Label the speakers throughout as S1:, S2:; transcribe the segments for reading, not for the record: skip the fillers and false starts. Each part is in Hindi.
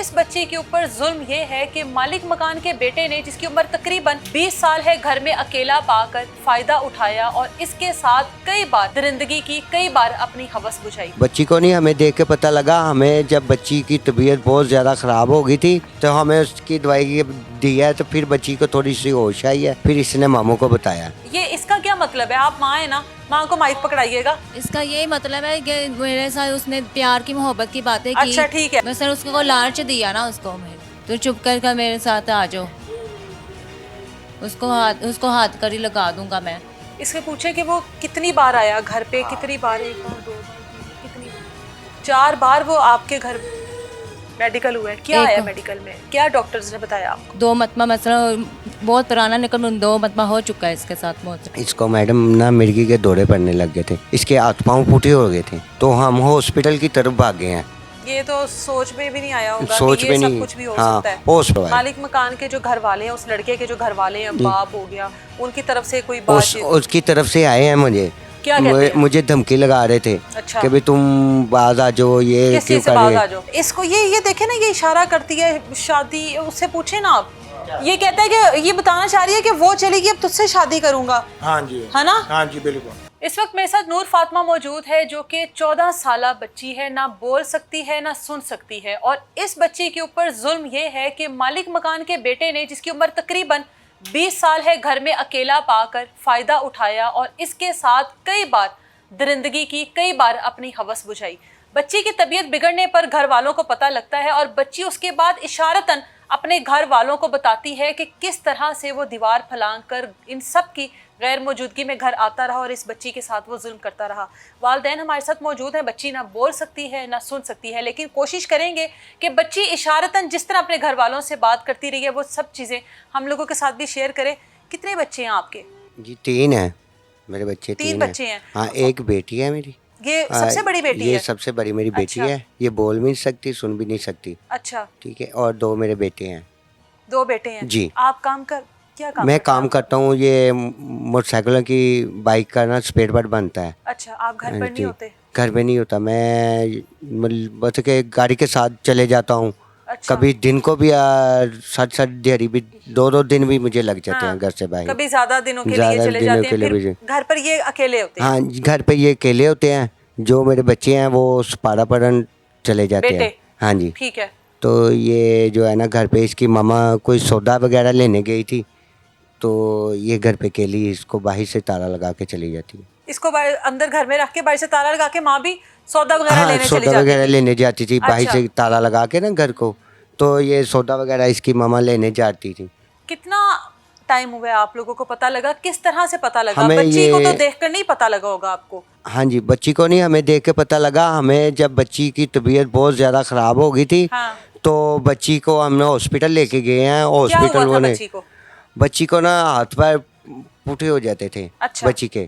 S1: इस बच्ची के ऊपर जुल्म ये है कि मालिक मकान के बेटे ने, जिसकी उम्र तकरीबन 20 साल है, घर में अकेला पाकर फायदा उठाया और इसके साथ कई बार दरिंदगी की, कई बार अपनी हवस बुझाई।
S2: बच्ची को नहीं, हमें देख के पता लगा। हमें जब बच्ची की तबीयत बहुत ज़्यादा ख़राब हो गई थी तो हमें उसकी दवाई दी है, तो फिर बच्ची को थोड़ी सी होश आई है, फिर इसने मामू को बताया।
S1: ये इसका क्या मतलब है? आप माँ है ना, माँ को माइक पकड़ाइएगा।
S3: इसका यही मतलब है कि मेरे साथ उसने प्यार की मोहब्बत की बातें की।
S1: अच्छा ठीक है।
S3: मैं सर उसको लालच दिया ना उसको, मैं तो चुप कर मेरे साथ आ जाओ, उसको हाथ कर ही लगा दूंगा मैं।
S1: इससे पूछे कि वो कितनी बार आया घर पे, कितनी बार, एक बार, 2 बार, कितनी बार? 4 बार वो आपके घर मेडिकल हुआ है। क्या आया मेडिकल में, क्या डॉक्टर्स ने बताया आपको?
S3: 2 मतमा मसला बहुत पुराना, लेकिन 2 मतमा हो चुका है इसके साथ बहुत।
S2: इसको मैडम ना मिर्गी के दौरे पड़ने लग गए थे, इसके हाथ पाँव फूटे हो गए थे, तो हम हॉस्पिटल की तरफ भागे हैं।
S1: ये तो सोच में भी नहीं आया होगा
S2: सोच
S1: कि
S2: में
S1: ये सब
S2: नहीं,
S1: कुछ भी हो
S2: हाँ,
S1: सकता है। मालिक मकान के जो घर वाले हैं, उस लड़के के जो घर वाले हैं, बाप हो गया, उनकी तरफ से कोई बात?
S2: उसकी तरफ से आए हैं मुझे।
S1: क्या कहते हैं?
S2: मुझे धमकी लगा रहे थे।
S1: अच्छा।
S2: कि भाई तुम बाज आ जाओ, ये
S1: किस
S2: क्यों
S1: चीज़ से
S2: कर
S1: बात
S2: रहे
S1: आ
S2: हैं?
S1: जाओ? इसको ये देखे ना, ये इशारा करती है शादी, उससे पूछे ना आप। ये कहता है कि ये बताना चाह रही है कि वो चलेगी, अब तुझसे शादी करूंगा।
S4: हाँ जी,
S1: है ना?
S4: हाँ जी बिल्कुल।
S1: इस वक्त मेरे साथ नूर फातिमा मौजूद है, जो कि 14 साल बच्ची है, ना बोल सकती है ना सुन सकती है। और इस बच्ची के ऊपर जुल्म ये है कि मालिक मकान के बेटे ने, जिसकी उम्र तकरीबन 20 साल है, घर में अकेला पाकर फायदा उठाया और इसके साथ कई बार दरिंदगी की, कई बार अपनी हवस बुझाई। बच्ची की तबीयत बिगड़ने पर घर वालों को पता लगता है और बच्ची उसके बाद इशारतन अपने घर वालों को बताती है कि किस तरह से वो दीवार फलांग कर इन सब की गैर मौजूदगी में घर आता रहा और इस बच्ची के साथ वो जुल्म करता रहा। वालिदैन हमारे साथ मौजूद हैं। बच्ची ना बोल सकती है ना सुन सकती है, लेकिन कोशिश करेंगे कि बच्ची इशारतन जिस तरह अपने घर वालों से बात करती रही है, वो सब चीज़ें हम लोगों के साथ भी शेयर करें। कितने बच्चे हैं आपके?
S2: जी 3 हैं मेरे बच्चे।
S1: 3 बच्चे हैं।
S2: हाँ, एक बेटी है मेरी।
S1: ये सबसे बड़ी बेटी है?
S2: ये सबसे बड़ी मेरी बेटी
S1: अच्छा।
S2: है। ये बोल भी नहीं सकती, सुन भी नहीं सकती।
S1: अच्छा
S2: ठीक है। और 2 मेरे बेटे हैं।
S1: 2 बेटे हैं
S2: जी।
S1: आप क्या काम
S2: मैं
S1: करते हैं
S2: काम
S1: आप?
S2: करता हूँ, ये मोटरसाइकिलों की बाइक का ना स्पेयर पार्ट बनता है।
S1: अच्छा, आप घर पर नहीं
S2: जी।
S1: होते?
S2: घर पे नहीं होता मैं, बस के गाड़ी के साथ चले जाता हूँ।
S1: अच्छा।
S2: कभी दिन को भी 7 दिहाड़ी भी 2 दिन भी मुझे लग जाते हैं घर से बाहर।
S1: कभी ज्यादा दिनों के लिए
S2: ज़्यादा
S1: चले
S2: दिनों
S1: जाते
S2: के
S1: हैं,
S2: लिए
S1: फिर
S2: भी।
S1: घर पर ये अकेले होते हैं?
S2: हाँ, घर पे ये अकेले होते हैं। जो मेरे बच्चे हैं वो सपारा पढ़न चले जाते हैं।
S1: बेटे?
S2: हाँ जी।
S1: ठीक है।
S2: तो ये जो है ना, घर पे इसकी मामा कोई सौदा वगैरह लेने गई थी, तो ये घर पे अकेली इसको बाहर से ताला लगा के चली जाती है।
S1: इसको अंदर घर में रख के बाहर से ताला लगा के माँ भी सौदा वगैरह
S2: हाँ,
S1: लेने चली
S2: सौदा
S1: जाती
S2: वगैरह
S1: थी?
S2: लेने जाती थी बाहर
S1: अच्छा।
S2: से ताला लगा के ना घर को। तो ये सौदा वगैरह इसकी मामा लेने जाती थी।
S1: कितना टाइम हुआ है आप लोगों को पता लगा? किस तरह से पता लगा?
S2: हमें
S1: बच्ची को तो
S2: ये-
S1: देखकर नहीं पता लगा होगा आपको?
S2: हाँ जी, बच्ची को नहीं, हमें देख के पता लगा। हमें जब बच्ची की तबीयत बहुत ज़्यादा ख़राब हो गई थी,
S1: हाँ।
S2: तो बच्ची को हमने हॉस्पिटल लेके गए हैं।
S1: क्या
S2: हॉस्पिटल
S1: हुआ था
S2: वाले
S1: बच्ची को?
S2: ना हाथ पैर पुठे हो जाते थे।
S1: अच्छा।
S2: बच्ची के।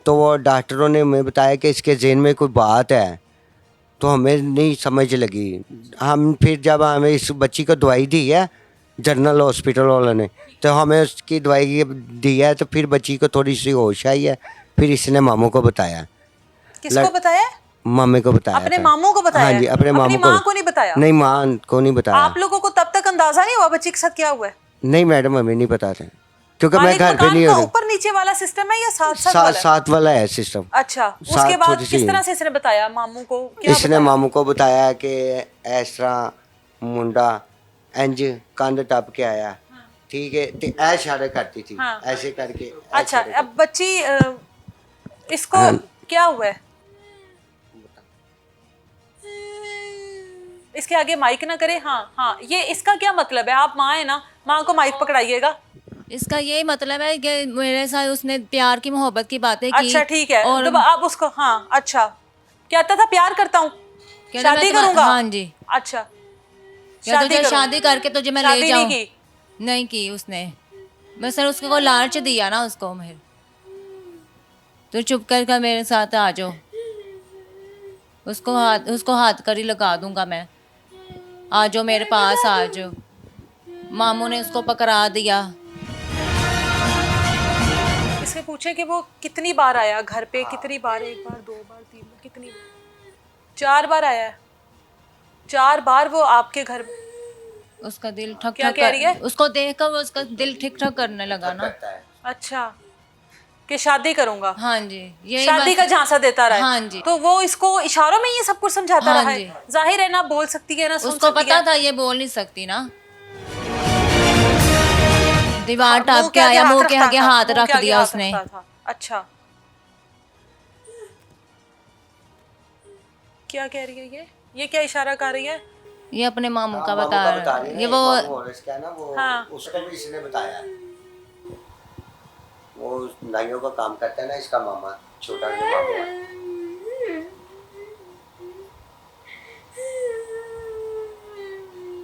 S2: तो वो डॉक्टरों ने हमें बताया कि इसके ज़हन में कोई बात है। तो हमें नहीं समझ लगी। हम फिर जब हमें इस बच्ची को दवाई दी है जनरल हॉस्पिटल वालों ने, तो हमें उसकी दवाई दी है, तो फिर बच्ची को थोड़ी सी होश आई है, फिर इसने मामू को बताया।
S1: किसको बताया?
S2: मम्मी को बताया
S1: अपने
S2: था।
S1: मामू को बताया?
S2: हाँ जी, अपने मामू
S1: अपनी माँ को नहीं बताया?
S2: नहीं, माँ को नहीं बताया।
S1: आप लोगों को तब तक अंदाजा नहीं हुआ बच्ची के साथ क्या हुआ है?
S2: नहीं मैडम, हमें नहीं पता था, क्योंकि मैं
S1: मालिक
S2: घर पे
S1: मकान
S2: नहीं
S1: का
S2: होता।
S1: ऊपर नीचे वाला सिस्टम है या साथ वाला?
S2: साथ वाला है सिस्टम।
S1: अच्छा, उसके बाद किस तरह से इसने बताया मामू को? क्या
S2: इसने
S1: बताया?
S2: मामू को बताया कि इस तरह मुंडा इंज कंध टप के आया। ठीक है, तो ऐसे इशारे करती थी।
S1: हाँ।
S2: ऐसे करके।
S1: अच्छा, अब बच्ची इसको क्या हुआ है? इसके आगे माइक ना करे। हाँ हाँ, ये इसका क्या मतलब है? आप माँ है ना, माँ को माइक पकड़ाइएगा।
S3: इसका यही मतलब है कि मेरे साथ उसने प्यार की मोहब्बत की बातें की।
S1: अच्छा ठीक है।
S3: और
S1: तो आप उसको, हाँ अच्छा, कहता था प्यार करता हूँ, शादी करूंगा।
S3: हाँ जी।
S1: अच्छा,
S3: शादी करके तुझे मैं ले
S1: शादी
S3: जाऊं।
S1: नहीं की?
S3: नहीं की उसने। मैं सर उसको लालच दिया ना उसको, मैं तो चुप कर मेरे साथ आ जाओ, उसको हाथ कर ही लगा दूंगा मैं। आ जाओ मेरे पास, आ जाओ। मामू ने उसको पकड़ा दिया।
S1: इससे पूछे कि वो कितनी बार आया घर पे? कितनी बार? 1 बार, 2 बार, 3 बार, कितनी बार? 4 बार आया है। 4 बार वो आपके घर
S3: उसका दिल ठक
S1: क्या
S3: ठक
S1: कह रही है?
S3: उसको देखकर वो उसका दिल ठिक ठक करने लगा ना।
S2: करता है।
S1: अच्छा, कि शादी करूंगा,
S3: हाँ जी, यही
S1: शादी का
S3: बस।
S1: झांसा देता रहा है।
S3: हाँ जी।
S1: तो वो इसको इशारों में ये सब कुछ समझाता
S3: हाँ
S1: रहा
S3: जी।
S1: है। जाहिर है ना बोल सकती है ना सुन
S3: उसको
S1: सकती
S3: पता
S1: है।
S3: था ये बोल नहीं सकती ना। दीवार
S1: हाँ,
S3: टाप के आया, मुंह के आगे हाथ
S1: मुंह के
S3: रख
S1: आगे
S3: दिया
S1: हाथ
S3: उसने।
S1: रखता था। अच्छा, क्या कह रही है ये क्या इशारा कर रही है?
S3: ये अपने मामू का
S2: मामू
S3: बता
S2: का
S3: रहा
S2: बता रही
S3: है।
S2: है
S3: ये
S2: ना,
S3: वो
S2: एक मामू और इसका है ना वो,
S1: हाँ।
S2: उसको भी इसने बताया। वो नाइयों का काम करता है ना इसका मामा, छोटा जो मामू है।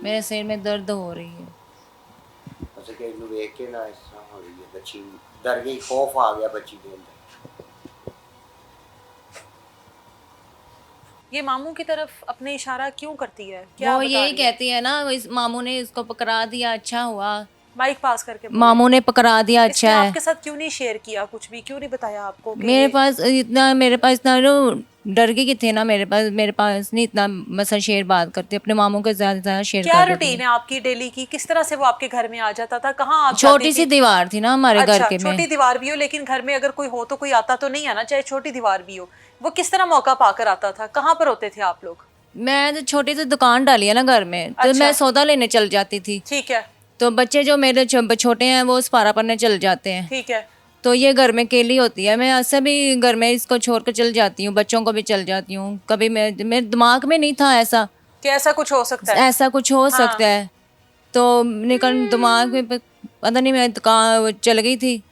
S3: मेरे सिर में दर्द हो रही है।
S2: उसे के लोग देख के ना इस तरह हो रही है, बच्ची डर गई, खौफ आ गया बच्ची के अंदर।
S1: ये मामू की तरफ अपने इशारा क्यों करती है? क्या
S3: वो
S1: बता
S3: यही
S1: रही है?
S3: कहती है ना, इस मामू ने इसको पकड़ा दिया, अच्छा हुआ।
S1: माइक पास करके बोले।
S3: मामू ने पकड़ा दिया,
S1: इसने
S3: अच्छा है।
S1: आपके साथ क्यों नहीं शेयर किया कुछ भी? क्यों नहीं बताया आपको कि
S3: मेरे पास इतना डर गई कि थे ना, मेरे पास नहीं इतना मसल शेयर बात करती, अपने मामू के ज्यादा शेयर
S1: क्या
S3: कर देती
S1: रूटीन
S3: है।
S1: है आपकी डेली की? किस तरह से वो आपके घर में आ जाता था? कहाँ आप
S3: छोटी
S1: जाती
S3: सी
S1: थी?
S3: दीवार थी ना हमारे घर
S1: अच्छा,
S3: के
S1: छोटी
S3: में।
S1: दीवार भी हो, लेकिन घर में अगर कोई हो तो कोई आता तो नहीं है ना, चाहे छोटी दीवार भी हो। वो किस तरह मौका पाकर आता था? कहाँ पर होते थे आप लोग?
S3: मैं तो छोटी सी दुकान डाली है ना घर में, तो
S1: अच्छा।
S3: मैं सौदा लेने चल जाती थी।
S1: ठीक है,
S3: तो बच्चे जो मेरे छोटे हैं वो सपारा पढ़ने चल जाते हैं।
S1: ठीक है।
S3: तो ये घर में अकेली होती है। मैं ऐसे भी घर में इसको छोड़ कर चल जाती हूँ, बच्चों को भी चल जाती हूँ। कभी मेरे दिमाग में नहीं था ऐसा
S1: कि ऐसा कुछ हो सकता है।
S3: ऐसा कुछ हो
S1: हाँ।
S3: सकता है। तो निकल दिमाग में पता नहीं, मैं दुकान चल गई थी।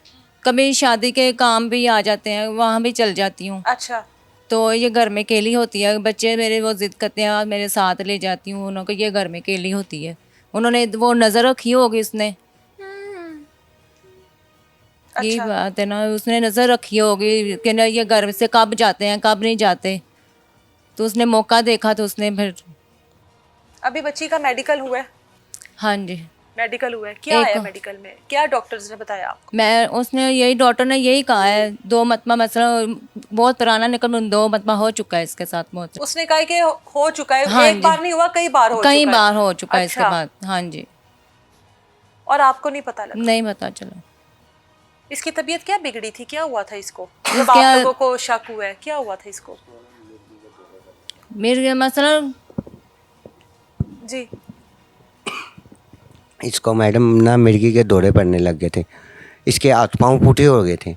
S3: कभी शादी के काम भी आ जाते हैं, वहाँ भी चल जाती हूँ।
S1: अच्छा,
S3: तो ये घर में अकेली होती है। बच्चे मेरे वो जिद करते हैं और मेरे साथ ले जाती हूँ उनको, ये घर में अकेली होती है। उन्होंने वो नज़र रखी होगी उसने, यही
S1: अच्छा।
S3: बात है ना, उसने नज़र रखी होगी कि ना ये घर से कब जाते हैं कब नहीं जाते। तो उसने मौका देखा तो उसने फिर।
S1: अभी बच्ची का मेडिकल हुआ है?
S3: हाँ जी।
S1: मेडिकल हुआ है, क्या
S3: एक-
S1: आया मेडिकल में? क्या डॉक्टर्स ने बताया आपको?
S3: उसने यही डॉक्टर ने यही कहा है, 2 मतमा मसला बहुत पुराना, लेकिन 2 मतमा हो चुका है इसके साथ बहुत।
S1: उसने कहा कि हो चुका है।
S3: हाँ
S1: एक
S3: जी।
S1: बार नहीं हुआ, कई बार हो चुका है।
S3: कई बार हो चुका है इसके
S1: अच्छा।
S3: बाद। हाँ जी।
S1: और आपको नहीं पता लगा?
S3: नहीं पता चला।
S1: इसकी तबीयत क्या बिगड़ी थी? क्या हुआ था इसको जब
S3: इसके
S1: आप लोगों को शक हुआ है? क्या हुआ था इसको?
S3: मेरे मसला
S1: जी।
S2: इसको मैडम ना मिर्गी के दौरे पड़ने लग गए थे, इसके हाथ पाँव फूटे हो गए थे,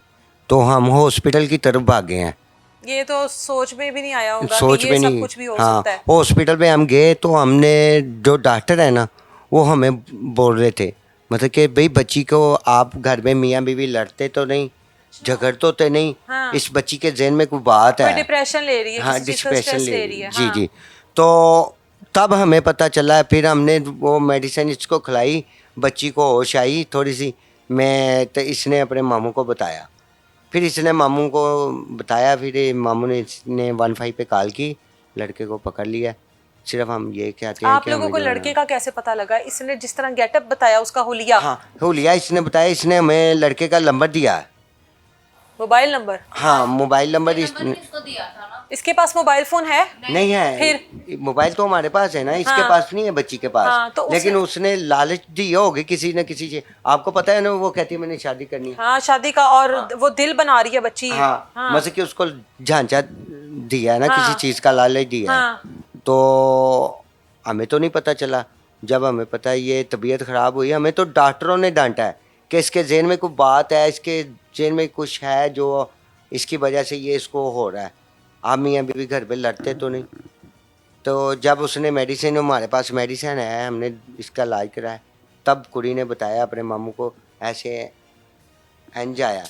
S2: तो हम हॉस्पिटल की तरफ भागे हैं।
S1: ये तो सोच में भी नहीं आया होगा
S2: सोच
S1: कि
S2: में
S1: ये सब
S2: नहीं।
S1: कुछ भी हो
S2: हाँ,
S1: सकता है।
S2: हॉस्पिटल में हम गए तो हमने जो डॉक्टर है ना वो हमें बोल रहे थे, मतलब कि भाई बच्ची को आप घर में मियाँ बीवी लड़ते तो नहीं, झगड़ते तो नहीं,
S1: हाँ।
S2: इस बच्ची के जहन में कोई बात
S1: कोई
S2: है।
S1: डिप्रेशन ले रही है,
S2: हाँ,
S1: किसी चीज का
S2: डिस्प्रेशन
S1: स्ट्रेस ले रही है।
S2: जी
S1: हाँ।
S2: जी। तो तब हमें पता चला, फिर हमने वो मेडिसिन इसको खिलाई, बच्ची को होश आई थोड़ी सी। मैं तो इसने अपने मामू को बताया, फिर इसने मामू को बताया, फिर मामू ने इसने 15 पे कॉल की, लड़के को पकड़ लिया। सिर्फ हम ये कहते हैं
S1: आप
S2: कि
S1: लोगों
S2: हमें
S1: को
S2: जो है
S1: लड़के का कैसे पता लगा? इसने जिस तरह गेटअप बताया उसका हुलिया,
S2: हाँ हो लिया, इसने बताया, इसने हमें लड़के का नंबर दिया।
S1: Mobile number?
S2: हाँ, मोबाइल नंबर इसने
S3: किसको दिया था ना?
S1: इसके पास मोबाइल फोन है?
S2: नहीं है।
S1: फिर?
S2: मोबाइल तो हमारे पास है ना, इसके
S1: हाँ।
S2: पास नहीं है, बच्ची के पास।
S1: हाँ, तो
S2: लेकिन उसने लालच दिया होगी किसी न किसी से। आपको पता है ना, वो कहती है मैंने शादी करनी है।
S1: हाँ, शादी का, और वो दिल बना रही है बच्ची।
S2: हाँ,
S1: हाँ।
S2: मतलब कि उसको झांझा दिया है ना,
S1: हाँ।
S2: किसी चीज का लालच दिया है।
S1: हाँ।
S2: तो हमें तो नहीं पता चला। जब हमें पता है ये तबीयत खराब हुई, हमें तो डॉक्टरों ने डांटा है कि इसके जहन में कोई बात है, इसके जहन में कुछ है जो इसकी वजह से ये इसको हो रहा है। आप मियाँ बीवी घर पे लड़ते तो नहीं। तो जब उसने मेडिसिन, हमारे पास मेडिसिन है, हमने इसका इलाज कराया, तब कुड़ी ने बताया अपने मामू को ऐसे एंज आया।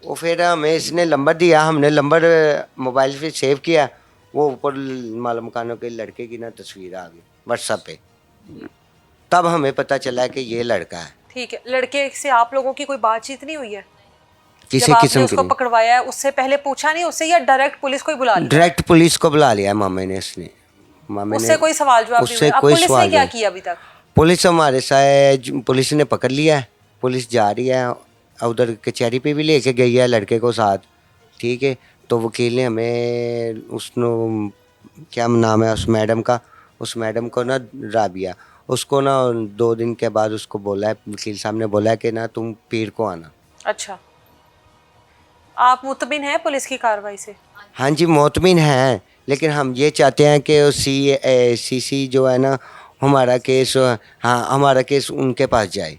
S2: वो फिर हमें इसने नंबर दिया, हमने नंबर मोबाइल पे सेव किया। वो ऊपर मालूम खानों के लड़के की ना तस्वीर आ गई व्हाट्सएप पे। तब हमें पता चला कि ये लड़का है।
S1: ठीक है। लड़के से आप लोगों की कोई बातचीत नहीं हुई है?
S2: किसी
S1: जब आपने
S2: किस्म की
S1: उसको
S2: नहीं।
S1: पकड़वाया है, उससे पहले पूछा नहीं उससे, या डायरेक्ट पुलिस को ही बुला लिया?
S2: डायरेक्ट पुलिस को बुला लिया मामे ने, इसने मामे
S1: उससे
S2: ने।
S1: कोई सवाल जवाब नहीं
S2: उससे
S1: हुआ? अब
S2: कोई
S1: पुलिस ने
S2: सवाल
S1: क्या
S2: नहीं।
S1: किया अभी तक?
S2: पुलिस हमारे साथ, पुलिस ने पकड़ लिया है, पुलिस जा रही है उधर, कचहरी पे भी लेके गई है लड़के को साथ। ठीक है, तो वकील ने हमें उसनो क्या नाम है उस मैडम का, उस मैडम को ना राबिया, उसको ना 2 दिन के बाद उसको बोला है, वकील साहब ने बोला है कि ना तुम पीर को आना।
S1: अच्छा, आप मुतमिन हैं पुलिस की कार्रवाई से?
S2: हाँ जी मोतमिन है, लेकिन हम ये चाहते हैं कि CC जो है ना हमारा केस, हाँ हमारा केस उनके पास जाए,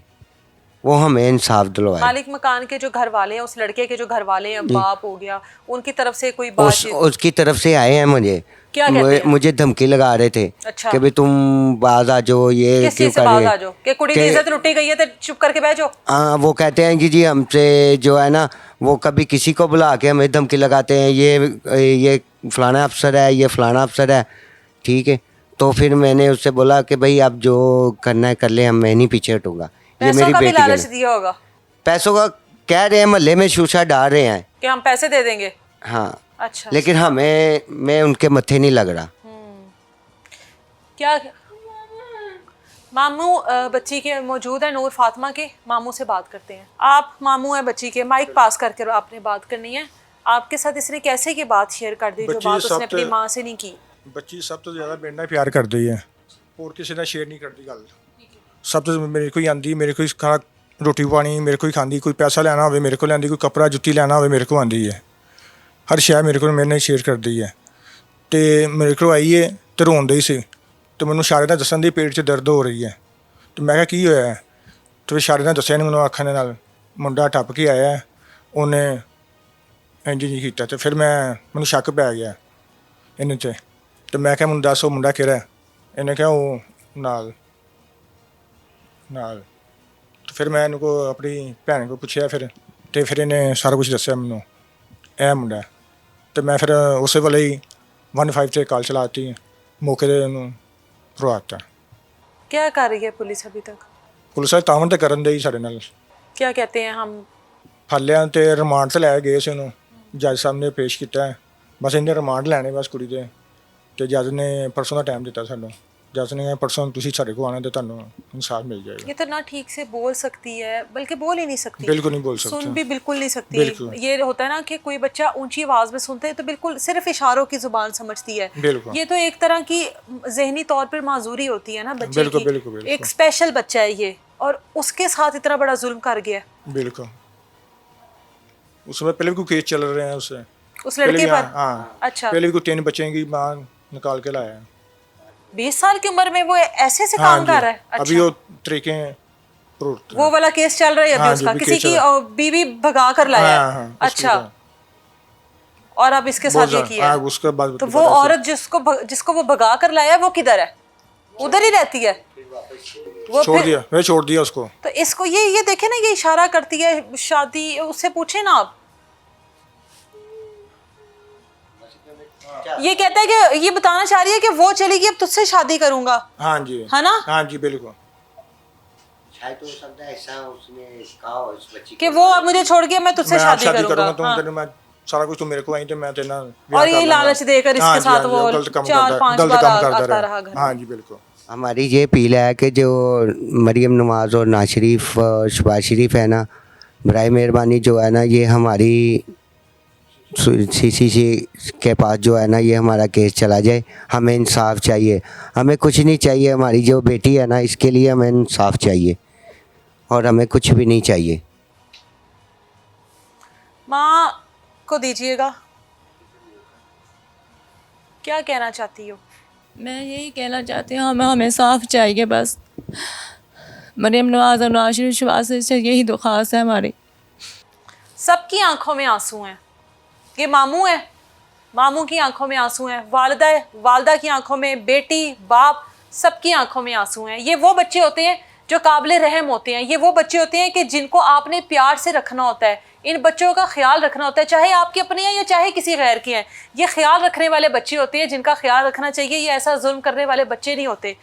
S2: वो हमें इंसाफ दिलवाए।
S1: मालिक मकान के जो घर वाले हैं, उस लड़के के जो घर वाले हैं, बाप हो गया, उनकी तरफ से कोई
S2: उस
S1: बातचीत?
S2: उसकी तरफ से आए हैं मुझे।
S1: क्या कहते हैं?
S2: मुझे धमकी लगा रहे थे
S1: अच्छा।
S2: कि भाई तुम बाज आ जाओ, ये
S1: किस
S2: क्यों
S1: चीज से
S2: कर
S1: बाज
S2: रहे
S1: आ जाओ कि कुड़ी की
S2: कि-
S1: इज्जत लुटी गई है तो चुप करके बैठ जाओ?
S2: हाँ वो कहते हैं कि जी हमसे जो है ना वो कभी किसी को बुला के हमें धमकी लगाते हैं, ये फलाना अफसर है, ये फलाना अफसर है, ठीक है। तो फिर मैंने उससे बोला कि भाई आप जो करना है कर ले, मैं नहीं पीछे हटूंगा। ये
S1: पैसों
S2: मेरी
S1: का भी
S2: बेटी
S1: लालच
S2: है।
S1: दिया होगा
S2: पैसों का कह रहे हैं, मोहल्ले में शूशा डाल रहे हैं।
S1: कि हम पैसे दे देंगे?
S2: हाँ
S1: अच्छा,
S2: लेकिन मैं उनके मत्थे नहीं लग रहा।
S1: क्या मामू बच्ची के मौजूद है, नूर फातिमा के मामू से बात करते हैं। आप मामू है बच्ची के, माइक पास करके आपने बात करनी है। आपके साथ इसने कैसे की बात शेयर कर दी जो
S4: बच्ची
S1: बात उसने
S4: सब
S1: अपनी
S4: तो-
S1: माँ से नहीं की?
S4: ਬੱਚੀ ਸਭ ਤੋਂ ਜ਼ਿਆਦਾ ਮੇਰੇ ਨਾਲ ਪਿਆਰ ਕਰਦੀ ਹੈ, ਹੋਰ ਕਿਸੇ ਨਾਲ ਸ਼ੇਅਰ ਨਹੀਂ ਕਰਦੀ ਗੱਲ। ਸਭ ਤੋਂ ਮੇਰੇ ਕੋਈ ਆਂਦੀ, ਮੇਰੇ ਕੋਈ ਖਾਣਾ ਰੋਟੀ ਪਾਣੀ ਮੇਰੇ ਕੋਈ ਖਾਂਦੀ, ਕੋਈ ਪੈਸਾ ਲੈਣਾ ਹੋਵੇ ਮੇਰੇ ਕੋਲ ਲੈਂਦੀ, ਕੋਈ ਕੱਪੜਾ ਜੁੱਤੀ ਲੈਣਾ ਹੋਵੇ ਮੇਰੇ ਕੋਲ ਆਂਦੀ ਹੈ। ਹਰ ਸ਼ੈ ਮੇਰੇ ਨਾਲ ਸ਼ੇਅਰ ਕਰਦੀ ਹੈ। ਤੇ ਮੇਰੇ ਕੋਲ ਆਈ ਹੈ ਤੇ ਰੋਣ ਡਈ ਸੀ, ਤੇ ਮੈਨੂੰ ਇਸ਼ਾਰੇ ਨਾਲ ਦੱਸਣ ਦੀ ਪੇਟ 'ਚ ਦਰਦ ਹੋ ਰਹੀ ਹੈ। ਤੇ ਮੈਂ ਕਿਹਾ ਕੀ ਹੋਇਆ? ਤੇ ਇਸ਼ਾਰੇ ਨਾਲ ਦੱਸਿਆ ਨਹੀਂ ਮੈਨੂੰ, ਅੱਖਾਂ ਦੇ ਨਾਲ ਮੁੰਡਾ ਟੱਪ ਕੇ ਆਇਆ, ਉਹਨੇ ਇੰਝ ਨਹੀਂ ਕੀਤਾ। ਤੇ ਫਿਰ ਮੈਨੂੰ ਸ਼ੱਕ ਪੈ ਗਿਆ ਇਹਨੇ 'ਤੇ। ਤੇ ਮੈਂ ਕਿਹਾ ਮੈਨੂੰ ਦੱਸ ਉਹ ਮੁੰਡਾ ਕਿਹੜਾ ਹੈ? ਇਹਨੇ ਕਿਹਾ ਉਹ ਨਾਲ। ਤੇ ਫਿਰ ਮੈਂ ਇਹਨੂੰ ਆਪਣੀ ਭੈਣ ਕੋਲ ਪੁੱਛਿਆ ਫਿਰ, ਤੇ ਫਿਰ ਇਹਨੇ ਸਾਰਾ ਕੁਝ ਦੱਸਿਆ ਮੈਨੂੰ, ਇਹ ਮੁੰਡਾ। ਤੇ ਮੈਂ ਫਿਰ ਉਸੇ ਵੇਲੇ ਹੀ 15 ਤੇ ਕਾਲ ਚਲਾਤੀ, ਮੌਕੇ 'ਤੇ ਉਹਨੂੰ ਭਰਵਾਤਾ।
S1: क्या कर रही है पुलिस अभी तक?
S4: ਪੁਲਿਸ ਵਾਲੇ ਤਾਵਨ ਤੇ ਕਰਨ ਦੇ ਹੀ ਸਾਡੇ ਨਾਲ।
S1: क्या कहते हैं हम?
S4: ਫੜ ਲਿਆ ਤੇ ਰਿਮਾਂਡ ਤੇ ਲੈ ਗਏ ਸੀ ਉਹਨੂੰ, ਜੱਜ ਸਾਹਿਬ ਨੇ ਪੇਸ਼ ਕੀਤਾ। ਬਸ ਇਹਨੇ ਰਿਮਾਂਡ ਲੈਣੇ ਬਸ ਕੁੜੀ ਦੇ। ਤੇ ਜੱਜ ਨੇ ਪਰਸੋਂ ਦਾ ਟਾਈਮ ਦਿੱਤਾ ਸਾਨੂੰ। जज ने परसों तुसी साढ़े को आना तो तुहानू इंसाफ मिल जाएगा।
S1: ये तो ना ठीक से बोल सकती है, बल्कि बोल ही नहीं सकती,
S4: बिल्कुल नहीं बोल सकती,
S1: सुन भी बिल्कुल नहीं सकती।
S4: बिल्कुल।
S1: ये होता है ना कि कोई बच्चा ऊंची आवाज में सुनते है तो बिल्कुल सिर्फ इशारों की जुबान समझती है।
S4: बिल्कुल।
S1: ये तो एक तरह की जहनी तौर पर माजूरी होती है ना बच्चे
S4: बिल्कुल,
S1: की।
S4: बिल्कुल, बिल्कुल।
S1: एक स्पेशल बच्चा है ये, और उसके साथ इतना बड़ा जुल्म कर गया।
S4: बिल्कुल। उसमें पहले भी कोई केस चल रहे हैं उससे,
S1: उस लड़के पर?
S4: हाँ,
S1: अच्छा,
S4: पहले भी कोई 3 बच्चे की माँ निकाल के लाया है।
S1: 20 साल की उम्र में वो ऐसे से
S4: हाँ
S1: काम
S4: जी।
S1: कर रहा है?
S4: अभी
S1: अच्छा,
S4: वो तरीके प्रूफ
S1: वो वाला केस चल रहा है अभी
S4: हाँ
S1: उसका,
S4: जी, अभी
S1: किसी
S4: केस
S1: की
S4: चल रहा
S1: बीवी भगा कर लाया
S4: हाँ,
S1: है।
S4: हाँ, उसके
S1: अच्छा,
S4: बाद।
S1: और अब इसके साथ ये किया
S4: हाँ,
S1: है।
S4: उसके बाद
S1: तो वो औरत जिसको वो भगा कर लाया है वो किधर है? उधर ही रहती है वो?
S4: छोड़
S1: फिर
S4: दिया, मैं छोड़ दिया उसको।
S1: तो इसको ये देखे ना, ये इशारा करती है शादी, उससे पूछे ना आप। ये कहता है कि ये बताना चाह रही है कि वो चलेगी अब तुझसे शादी करूंगा,
S4: हाँ जी,
S1: है ना?
S4: हाँ जी, बिल्कुल।
S2: शायद हो सकता है ऐसा उसने कहा हो इस बच्ची
S1: कि वो अब मुझे छोड़ के मैं तुझसे
S4: मैं
S1: शादी
S4: शादी
S1: करूंगा।
S4: करूंगा,
S1: हाँ।
S4: तेरे मैं सारा कुछ, तू मेरे को आई तो मैं तेरे नाल
S1: और
S4: ब्याह
S1: ये
S4: कर लूंगा।
S1: लालच देकर इसके
S4: हाँ जी,
S1: साथ
S4: हाँ जी,
S1: वो
S4: गलत काम
S1: 4-5
S4: गलत
S1: बार
S4: काम करता
S1: आता रहा घर में।
S4: हाँ जी, बिल्कुल।
S2: हमारी ये अपील है कि जो मरियम नवाज़ और नाज शरीफ शहबाज शरीफ है ना, बराए मेहरबानी जो है ना ये हमारी CCC के पास जो है ना ये हमारा केस चला जाए। हमें इंसाफ चाहिए, हमें कुछ नहीं चाहिए। हमारी जो बेटी है ना इसके लिए हमें इंसाफ चाहिए और हमें कुछ भी नहीं चाहिए।
S1: माँ को दीजिएगा, क्या कहना चाहती हो?
S3: मैं यही कहना चाहती हूँ हमें साफ चाहिए बस। मरियम नवाज़ और नवाज शरीफ शहबाज से यही दरख्वास्त है हमारी।
S1: सबकी आंखों में आंसू हैं। ये मामू है, मामू की आंखों में आंसू हैं, वालिदा है, वालिदा की आंखों में, बेटी बाप सबकी आंखों में आंसू हैं। ये वो बच्चे होते हैं जो काबिल रहम होते हैं, ये वो बच्चे होते हैं कि जिनको आपने प्यार से रखना होता है, इन बच्चों का ख्याल रखना होता है, चाहे आपके अपने हैं या चाहे किसी गैर के हैं। ये ख्याल रखने वाले बच्चे होते हैं जिनका ख्याल रखना चाहिए। ये ऐसा जुल्म करने वाले बच्चे नहीं होते।